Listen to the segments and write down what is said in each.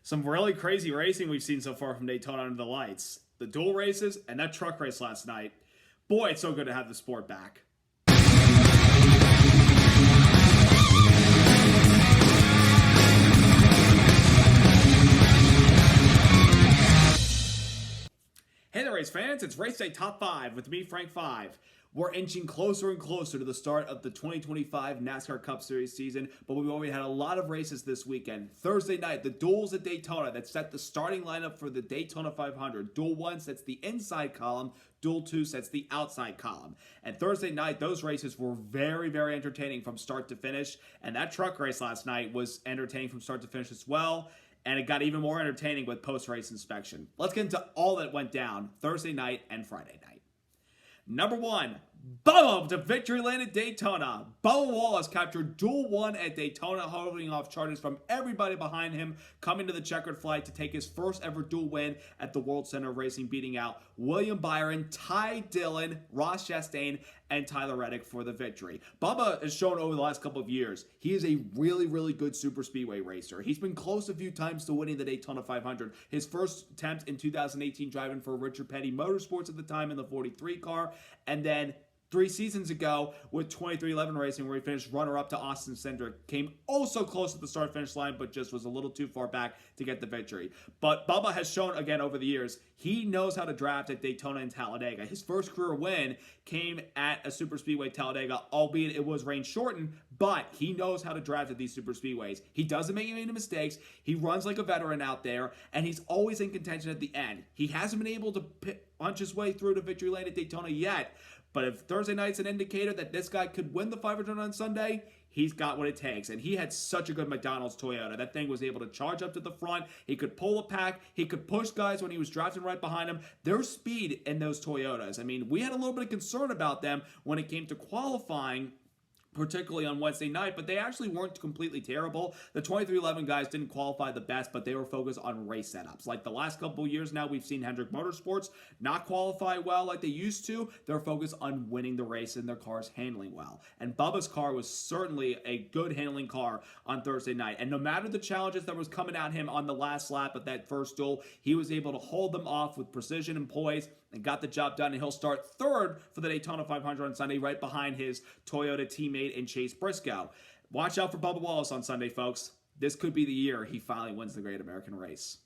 Some really crazy racing we've seen so far from Daytona Under the Lights. The dual races and that truck race last night. Boy, it's so good to have the sport back. Hey there, race fans. It's Race Day Top 5 with me, Frank 5. We're inching closer and closer to the start of the 2025 NASCAR Cup Series season, but we've already had a lot of races this weekend. Thursday night, the duels at Daytona that set the starting lineup for the Daytona 500. Duel 1 sets the inside column. Duel 2 sets the outside column. And Thursday night, those races were very, very entertaining from start to finish. And that truck race last night was entertaining from start to finish as well. And it got even more entertaining with post-race inspection. Let's get into all that went down Thursday night and Friday night. Number 1, Bubba to victory lane at Daytona. Bubba Wallace captured Duel 1 at Daytona, holding off charges from everybody behind him, coming to the checkered flag to take his first ever dual win at the World Center of Racing, beating out William Byron, Ty Dillon, Ross Chastain, and Tyler Reddick for the victory. Bubba has shown over the last couple of years he is a really, really good super speedway racer. He's been close a few times to winning the Daytona 500. His first attempt in 2018 driving for Richard Petty Motorsports at the time in the 43 car, and then 3 seasons ago with 2311 Racing, where he finished runner-up to Austin Cindric. Came oh so close to the start-finish line, but just was a little too far back to get the victory. But Bubba has shown again over the years, he knows how to draft at Daytona and Talladega. His first career win came at a super speedway, Talladega, albeit it was rain-shortened, but he knows how to draft at these super speedways. He doesn't make any mistakes. He runs like a veteran out there, and he's always in contention at the end. He hasn't been able to punch his way through to victory lane at Daytona yet, but if Thursday night's an indicator that this guy could win the 500 on Sunday, he's got what it takes. And he had such a good McDonald's Toyota. That thing was able to charge up to the front. He could pull a pack. He could push guys when he was drafting right behind him. There's speed in those Toyotas. I mean, we had a little bit of concern about them when it came to qualifying, particularly on Wednesday night, but they actually weren't completely terrible. The 2311 guys didn't qualify the best, but they were focused on race setups. Like the last couple of years now, we've seen Hendrick Motorsports not qualify well like they used to. They're focused on winning the race and their cars handling well. And Bubba's car was certainly a good handling car on Thursday night. And no matter the challenges that was coming at him on the last lap of that first duel, he was able to hold them off with precision and poise and got the job done, and he'll start third for the Daytona 500 on Sunday, right behind his Toyota teammate in Chase Briscoe. Watch out for Bubba Wallace on Sunday, folks. This could be the year he finally wins the Great American Race.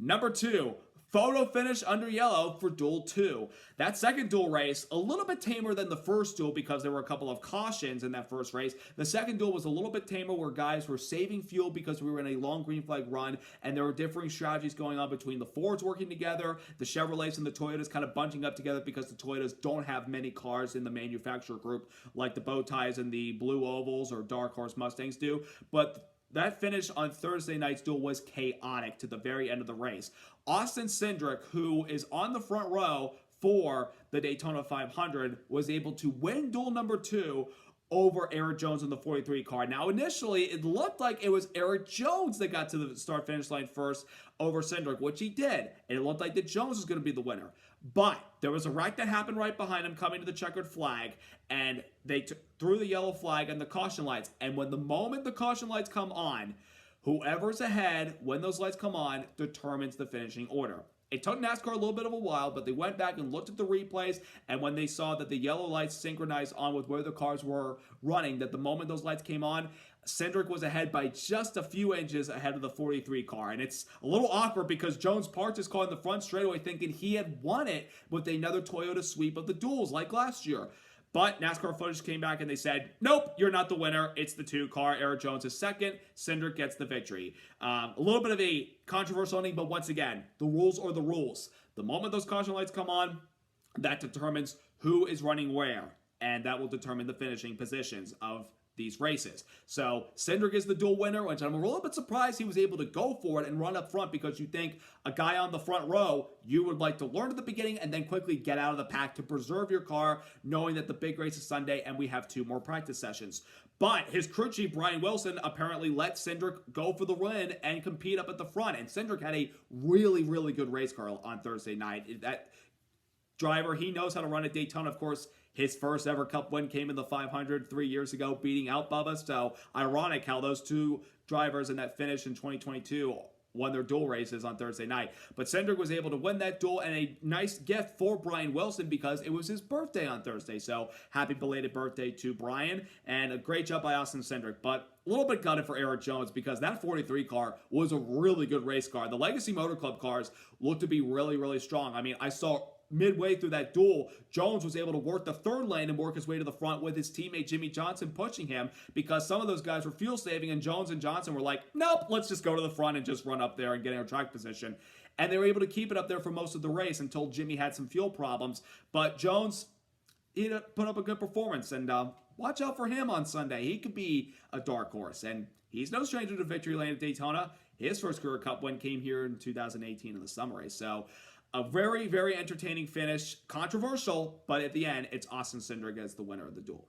Number 2, photo finish under yellow for Duel 2. That second duel race, a little bit tamer than the first duel because there were a couple of cautions in that first race. The second duel was a little bit tamer where guys were saving fuel because we were in a long green flag run, and there were differing strategies going on between the Fords working together, the Chevrolets and the Toyotas kind of bunching up together because the Toyotas don't have many cars in the manufacturer group like the bow ties and the blue ovals or dark horse Mustangs do. But that finish on Thursday night's duel was chaotic to the very end of the race. Austin Cindric, who is on the front row for the Daytona 500, was able to win duel number 2 over Eric Jones in the 43 car. Now, initially, it looked like it was Eric Jones that got to the start-finish line first over Cindric, which he did. And it looked like that Jones was going to be the winner. But there was a wreck that happened right behind him coming to the checkered flag, and they threw the yellow flag and the caution lights. And when the moment the caution lights come on, whoever's ahead when those lights come on determines the finishing order. It took NASCAR a little bit of a while, but they went back and looked at the replays, and when they saw that the yellow lights synchronized on with where the cars were running, that the moment those lights came on, Cindric was ahead by just a few inches ahead of the 43 car. And it's a little awkward because Jones parked his car in the front straightaway thinking he had won it with another Toyota sweep of the duels like last year. But NASCAR footage came back and they said, nope, you're not the winner. It's the 2 car. Eric Jones is second. Cindric gets the victory. A little bit of a controversial ending, but once again, the rules are the rules. The moment those caution lights come on, that determines who is running where. And that will determine the finishing positions of these races. So Cindric is the dual winner, which I'm a little bit surprised he was able to go for it and run up front, because you think a guy on the front row, you would like to learn at the beginning and then quickly get out of the pack to preserve your car, knowing that the big race is Sunday and we have 2 more practice sessions. But his crew chief, Brian Wilson, apparently let Cindric go for the win and compete up at the front. And Cindric had a really, really good race car on Thursday night. That driver, he knows how to run at Daytona. Of course, his first ever Cup win came in the 500 3 years ago, beating out Bubba. So ironic how those two drivers in that finish in 2022 won their duel races on Thursday night. But Cindric was able to win that duel, and a nice gift for Brian Wilson because it was his birthday on Thursday. So happy belated birthday to Brian, and a great job by Austin Cindric. But a little bit gutted for Eric Jones because that 43 car was a really good race car. The Legacy Motor Club cars looked to be really, really strong. I mean, I saw midway through that duel, Jones was able to work the third lane and work his way to the front with his teammate Jimmy Johnson pushing him because some of those guys were fuel saving, and Jones and Johnson were like, nope, let's just go to the front and just run up there and get in our track position. And they were able to keep it up there for most of the race until Jimmy had some fuel problems. But Jones, he put up a good performance, and watch out for him on Sunday. He could be a dark horse, and he's no stranger to victory lane at Daytona. His first career Cup win came here in 2018 in the summer race. So a very, very entertaining finish. Controversial, but at the end, it's Austin Cindric as the winner of the duel.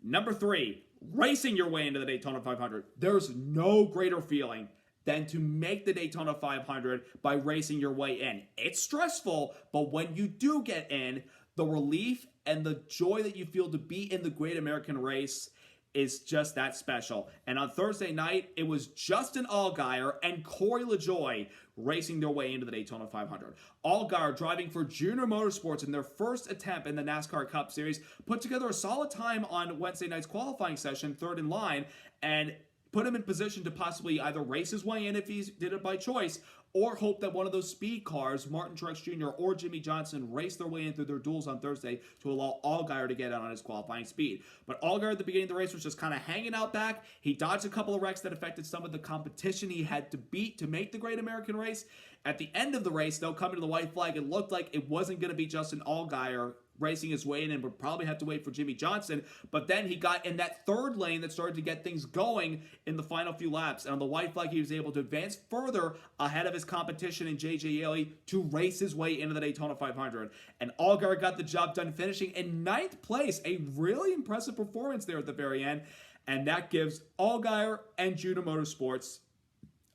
Number 3, racing your way into the Daytona 500. There's no greater feeling than to make the Daytona 500 by racing your way in. It's stressful, but when you do get in, the relief and the joy that you feel to be in the Great American Race is just that special. And on Thursday night, it was Justin Allgaier and Corey LaJoie racing their way into the Daytona 500. Allgaier, driving for Junior Motorsports in their first attempt in the NASCAR Cup Series, put together a solid time on Wednesday night's qualifying session, third in line, and put him in position to possibly either race his way in if he did it by choice, or hope that one of those speed cars, Martin Truex Jr. or Jimmy Johnson, race their way in through their duels on Thursday to allow Allgaier to get out on his qualifying speed. But Allgaier at the beginning of the race was just kind of hanging out back. He dodged a couple of wrecks that affected some of the competition he had to beat to make the Great American Race. At the end of the race, though, coming to the white flag, it looked like it wasn't going to be Justin Allgaier racing his way in and would probably have to wait for Jimmy Johnson. But then he got in that third lane that started to get things going in the final few laps. And on the white flag, he was able to advance further ahead of his competition in J.J. Yeley to race his way into the Daytona 500. And Allgaier got the job done, finishing in 9th place. A really impressive performance there at the very end. And that gives Allgaier and Junior Motorsports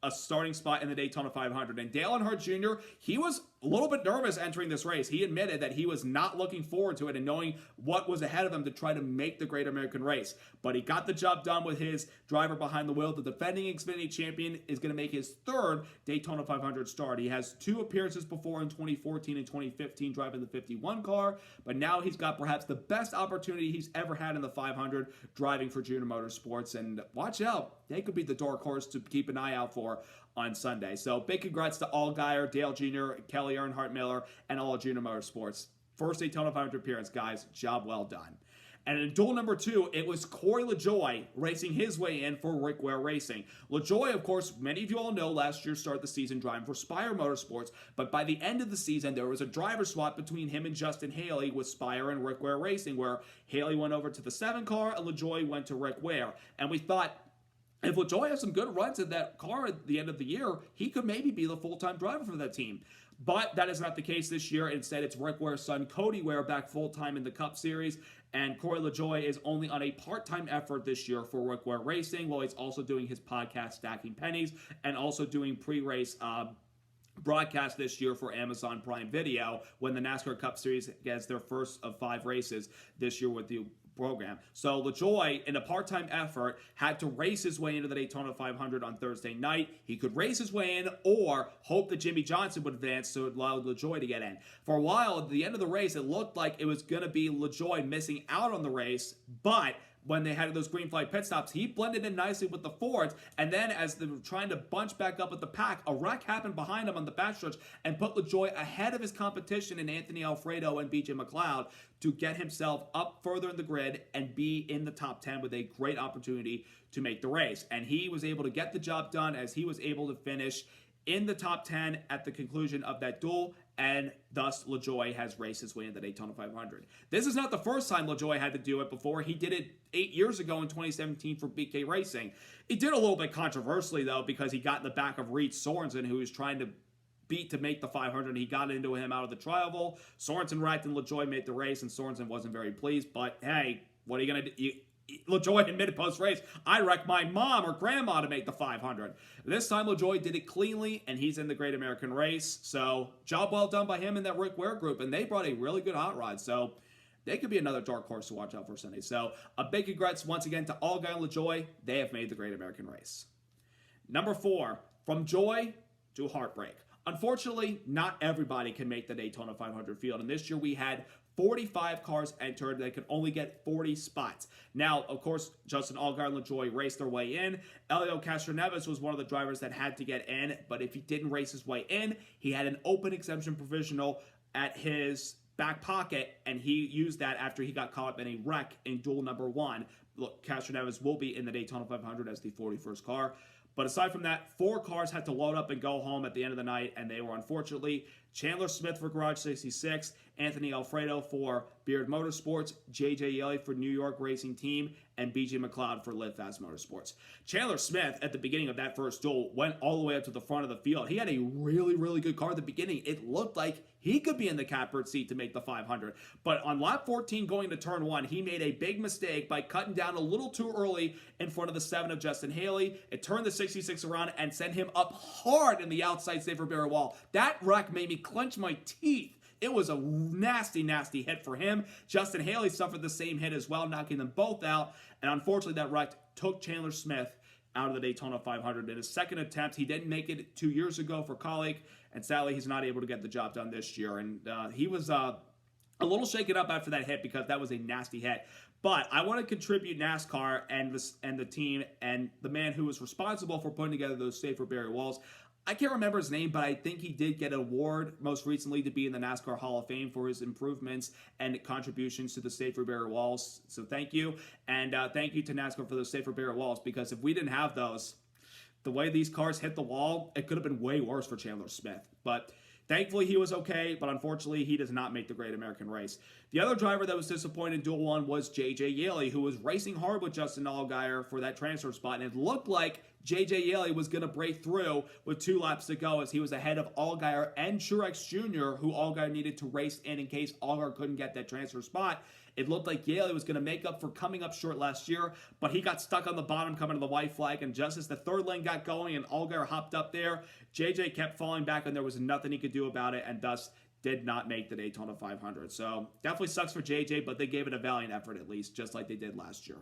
a starting spot in the Daytona 500. And Dale Earnhardt Jr., he was a little bit nervous entering this race. He admitted that he was not looking forward to it and knowing what was ahead of him to try to make the Great American Race. But he got the job done with his driver behind the wheel. The defending Xfinity champion is going to make his third Daytona 500 start. He has 2 appearances before in 2014 and 2015 driving the 51 car, but now he's got perhaps the best opportunity he's ever had in the 500 driving for Junior Motorsports. And watch out, they could be the dark horse to keep an eye out for on Sunday. So big congrats to Allgaier, Dale Jr., Kelly Earnhardt Miller, and all of Junior Motorsports. First Daytona 500 appearance, guys. Job well done. And in duel number 2, it was Corey LaJoie racing his way in for Rick Ware Racing. LaJoie, of course, many of you all know, last year started the season driving for Spire Motorsports, but by the end of the season, there was a driver swap between him and Justin Haley with Spire and Rick Ware Racing, where Haley went over to the 7 car and LaJoie went to Rick Ware. And we thought, if LaJoie has some good runs in that car at the end of the year, he could maybe be the full-time driver for that team. But that is not the case this year. Instead, it's Rick Ware's son, Cody Ware, back full-time in the Cup Series. And Corey LaJoie is only on a part-time effort this year for Rick Ware Racing, while he's also doing his podcast, Stacking Pennies, and also doing pre-race broadcast this year for Amazon Prime Video when the NASCAR Cup Series gets their first of 5 races this year with the program. So LaJoie, in a part-time effort, had to race his way into the Daytona 500 on Thursday night. He could race his way in or hope that Jimmy Johnson would advance so it allowed LaJoie to get in. For a while, at the end of the race, it looked like it was going to be LaJoie missing out on the race, but when they had those green flag pit stops, he blended in nicely with the Fords, and then as they were trying to bunch back up with the pack, a wreck happened behind him on the backstretch and put LaJoie ahead of his competition in Anthony Alfredo and BJ McLeod to get himself up further in the grid and be in the top 10 with a great opportunity to make the race. And he was able to get the job done as he was able to finish in the top 10 at the conclusion of that duel, and thus LaJoie has raced his way into the Daytona 500. This is not the first time LaJoie had to do it before. He did it 8 years ago in 2017 for BK Racing. He did a little bit controversially, though, because he got in the back of Reed Sorensen, who was trying to beat to make the 500. He got into him out of the trial. Sorensen wrecked and LaJoie made the race, and Sorensen wasn't very pleased. But hey, what are you going to do? LaJoie admitted post-race, I wrecked my mom or grandma to make the 500. This time, LaJoie did it cleanly, and he's in the Great American Race. So, job well done by him and that Rick Ware group. And they brought a really good hot rod. So, they could be another dark horse to watch out for Sunday. So, a big congrats once again to Allgaier and LaJoie. They have made the Great American Race. Number 4, from joy to heartbreak. Unfortunately, not everybody can make the Daytona 500 field, and this year we had 45 cars entered. They could only get 40 spots. Now, of course, Justin Allgaier and LaJoie raced their way in. Elio Castroneves was one of the drivers that had to get in, but if he didn't race his way in, he had an open exemption provisional at his back pocket, and he used that after he got caught up in a wreck in duel number 1. Look, Castroneves will be in the Daytona 500 as the 41st car. But aside from that, 4 cars had to load up and go home at the end of the night, and they were unfortunately Chandler Smith for Garage 66, Anthony Alfredo for Beard Motorsports, J.J. Yeley for New York Racing Team, and B.J. McLeod for Live Fast Motorsports. Chandler Smith, at the beginning of that first duel, went all the way up to the front of the field. He had a really, really good car at the beginning. It looked like he could be in the catbird seat to make the 500. But on lap 14 going to turn 1, he made a big mistake by cutting down a little too early in front of the 7 of Justin Haley. It turned the 66 around and sent him up hard in the outside safer barrier wall. That wreck made me clench my teeth. It was a nasty, nasty hit for him. Justin Haley suffered the same hit as well, knocking them both out. And unfortunately, that wreck took Chandler Smith out of the Daytona 500 in his second attempt. He didn't make it 2 years ago for Kaulig, and sadly, he's not able to get the job done this year. And he was a little shaken up after that hit because that was a nasty hit. But I want to contribute NASCAR and the team and the man who was responsible for putting together those safer barrier walls. I can't remember his name, but I think he did get an award most recently to be in the NASCAR Hall of Fame for his improvements and contributions to the safer barrier walls. So thank you, and thank you to NASCAR for those safer barrier walls, because if we didn't have those, the way these cars hit the wall, it could have been way worse for Chandler Smith. But thankfully, he was okay, but unfortunately, he does not make the Great American Race. The other driver that was disappointed in Duel 1 was J.J. Yeley, who was racing hard with Justin Allgaier for that transfer spot, and it looked like J.J. Yeley was going to break through with 2 laps to go, as he was ahead of Allgaier and Truex Jr., who Allgaier needed to race in case Allgaier couldn't get that transfer spot. It looked like Yeley was going to make up for coming up short last year, but he got stuck on the bottom coming to the white flag, and just as the third lane got going and Allgaier hopped up there, JJ kept falling back, and there was nothing he could do about it, and thus did not make the Daytona 500. So definitely sucks for JJ, but they gave it a valiant effort at least, just like they did last year.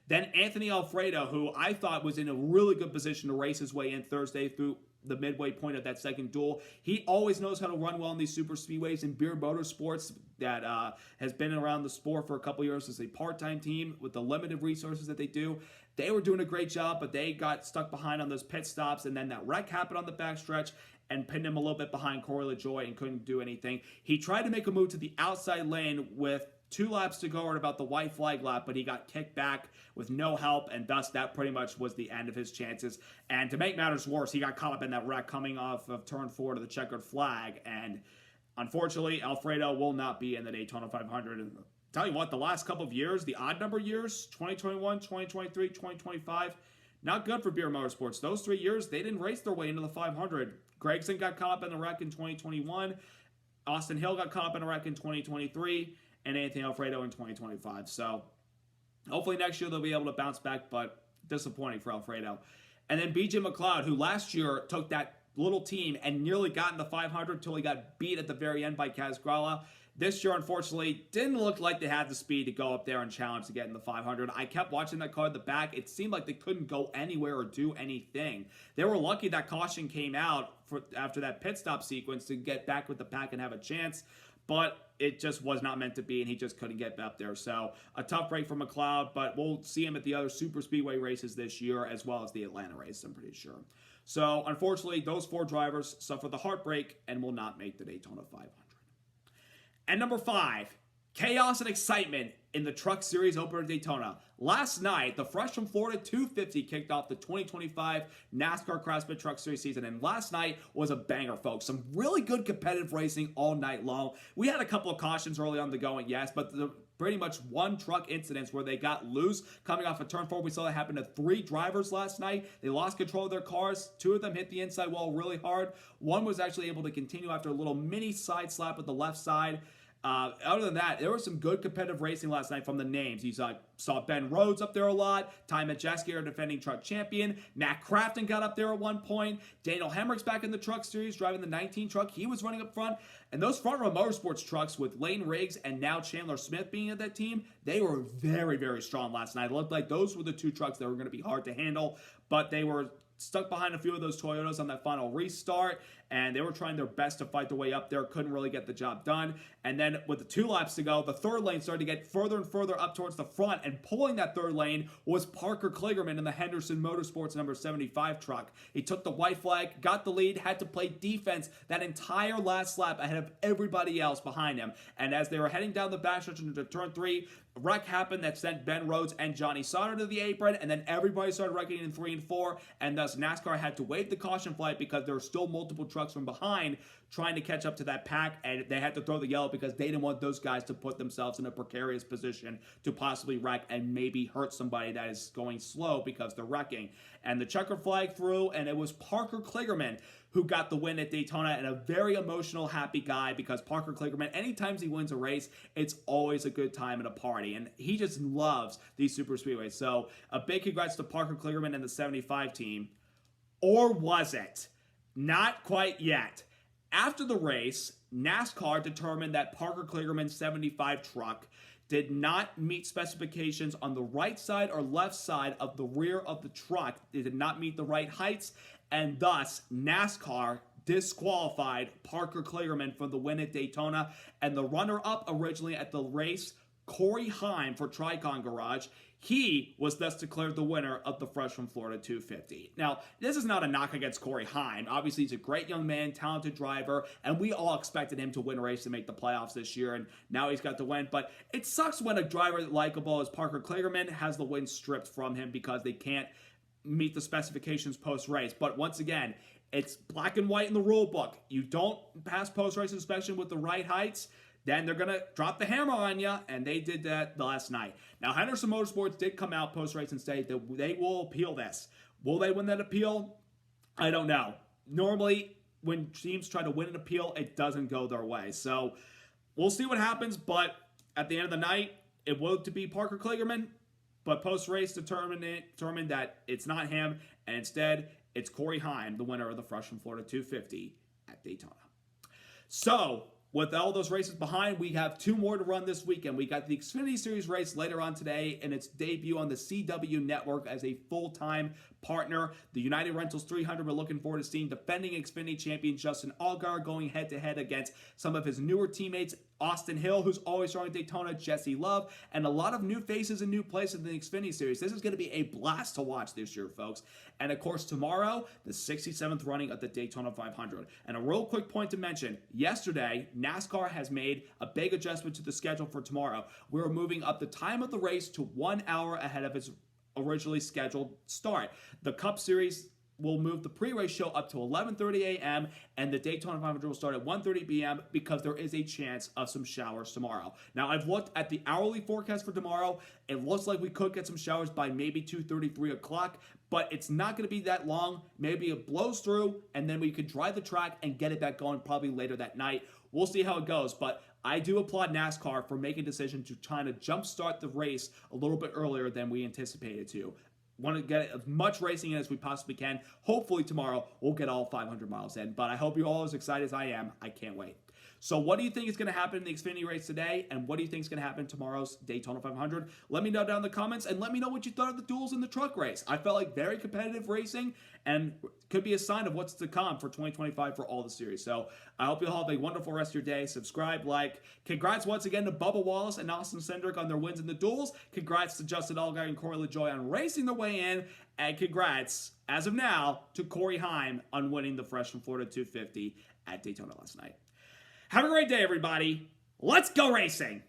Then Anthony Alfredo, who I thought was in a really good position to race his way in Thursday through the midway point of that second duel. He always knows how to run well in these super speedways. And Beard Motorsports, that has been around the sport for a couple years as a part-time team with the limited resources that they do. They were doing a great job, but they got stuck behind on those pit stops, and then that wreck happened on the backstretch and pinned him a little bit behind Corey LaJoie and couldn't do anything. He tried to make a move to the outside lane with 2 laps to go at about the white flag lap, but he got kicked back with no help, and thus that pretty much was the end of his chances. And to make matters worse, he got caught up in that wreck coming off of turn 4 to the checkered flag, and unfortunately, Alfredo will not be in the Daytona 500. And tell you what, the last couple of years, the odd number years, 2021, 2023, 2025, not good for Beard Motorsports. Those 3 years, they didn't race their way into the 500. Gregson got caught up in the wreck in 2021. Austin Hill got caught up in a wreck in 2023. And Anthony Alfredo in 2025. So hopefully next year they'll be able to bounce back, but disappointing for Alfredo. And then B.J. McLeod, who last year took that little team and nearly got in the 500 until he got beat at the very end by Kaz Grala. This year, unfortunately, didn't look like they had the speed to go up there and challenge to get in the 500. I kept watching that car at the back. It seemed like they couldn't go anywhere or do anything. They were lucky that caution came out after that pit stop sequence to get back with the pack and have a chance. But it just was not meant to be, and he just couldn't get up there. So a tough break for McLeod, but we'll see him at the other super speedway races this year, as well as the Atlanta race, I'm pretty sure. So unfortunately, those 4 drivers suffer the heartbreak and will not make the Daytona 500. And number 5, chaos and excitement in the Truck Series opener at Daytona. Last night, the Fresh from Florida 250 kicked off the 2025 NASCAR Craftsman Truck Series season, and last night was a banger, folks. Some really good competitive racing all night long. We had a couple of cautions early on the going, yes, but pretty much one truck incidents where they got loose coming off of turn 4. We saw that happen to 3 drivers last night. They lost control of their cars. 2 of them hit the inside wall really hard. One was actually able to continue after a little mini side slap with the left side. Other than that, there was some good competitive racing last night from the names. You saw Ben Rhodes up there a lot. Ty Majeski, our defending truck champion. Matt Crafton got up there at one point. Daniel Hemrick's back in the truck series, driving the 19 truck. He was running up front. And those front row motorsports trucks with Lane Riggs and now Chandler Smith being at that team, they were very, very strong last night. It looked like those were the 2 trucks that were going to be hard to handle, but they were stuck behind a few of those Toyotas on that final restart, and they were trying their best to fight their way up there, couldn't really get the job done. And then with the 2 laps to go, the third lane started to get further and further up towards the front, and pulling that third lane was Parker Kligerman in the Henderson Motorsports number 75 truck. He took the white flag, got the lead, had to play defense that entire last lap ahead of everybody else behind him. And as they were heading down the backstretch into turn 3, a wreck happened that sent Ben Rhodes and Johnny Sauter to the apron, and then everybody started wrecking in 3 and 4, and thus NASCAR had to wave the caution flag because there were still multiple trucks from behind trying to catch up to that pack, and they had to throw the yellow because they didn't want those guys to put themselves in a precarious position to possibly wreck and maybe hurt somebody that is going slow because they're wrecking. And the checker flag threw, and it was Parker Kligerman who got the win at Daytona, and a very emotional, happy guy, because Parker Kligerman, anytime he wins a race, it's always a good time at a party, and he just loves these super speedways. So a big congrats to Parker Kligerman and the 75 team. Or was it? Not quite yet. After the race, NASCAR determined that Parker Kligerman's 75 truck did not meet specifications on the right side or left side of the rear of the truck. It did not meet the right heights, and thus NASCAR disqualified Parker Kligerman from the win at Daytona. And the runner-up originally at the race, Corey Heim for Tricon Garage, he was thus declared the winner of the Fresh from Florida 250. Now, this is not a knock against Corey Heim. Obviously, he's a great young man, talented driver, and we all expected him to win a race to make the playoffs this year, and now he's got the win. But it sucks when a driver likable as Parker Kligerman has the win stripped from him because they can't meet the specifications post-race. But once again, it's black and white in the rule book. You don't pass post-race inspection with the right heights, then they're going to drop the hammer on you, and they did that last night. Now, Henderson Motorsports did come out post-race and say that they will appeal this. Will they win that appeal? I don't know. Normally, when teams try to win an appeal, it doesn't go their way. So, we'll see what happens, but at the end of the night, it will to be Parker Kligerman, but post-race determined that it's not him, and instead, it's Corey Heim, the winner of the Fresh from Florida 250 at Daytona. So, with all those races behind, we have 2 more to run this weekend. We got the Xfinity Series race later on today and its debut on the CW network as a full-time partner. The United Rentals 300, we're looking forward to seeing defending Xfinity champion Justin Allgaier going head-to-head against some of his newer teammates, Austin Hill, who's always running Daytona, Jesse Love, and a lot of new faces and new places in the Xfinity Series. This is going to be a blast to watch this year, folks. And of course, tomorrow, the 67th running of the Daytona 500. And a real quick point to mention, yesterday, NASCAR has made a big adjustment to the schedule for tomorrow. We're moving up the time of the race to 1 hour ahead of its originally scheduled start. The Cup Series will move the pre-race show up to 11:30 a.m. and the Daytona 500 will start at 1:30 p.m. because there is a chance of some showers tomorrow. Now, I've looked at the hourly forecast for tomorrow. It looks like we could get some showers by maybe 2:30, 3 o'clock, but it's not going to be that long. Maybe it blows through, and then we could dry the track and get it back going probably later that night. We'll see how it goes, but I do applaud NASCAR for making a decision to try to jumpstart the race a little bit earlier than we anticipated to. Want to get as much racing in as we possibly can. Hopefully tomorrow we'll get all 500 miles in, but I hope you're all as excited as I am. I can't wait. So what do you think is going to happen in the Xfinity race today, and what do you think is going to happen in tomorrow's Daytona 500? Let me know down in the comments, and let me know what you thought of the duels in the truck race. I felt like very competitive racing, and could be a sign of what's to come for 2025 for all the series. So I hope you all have a wonderful rest of your day. Subscribe, like. Congrats once again to Bubba Wallace and Austin Cindric on their wins in the duels. Congrats to Justin Allgaier and Corey LaJoie on racing their way in. And congrats, as of now, to Corey Heim on winning the Fresh from Florida 250 at Daytona last night. Have a great day, everybody. Let's go racing!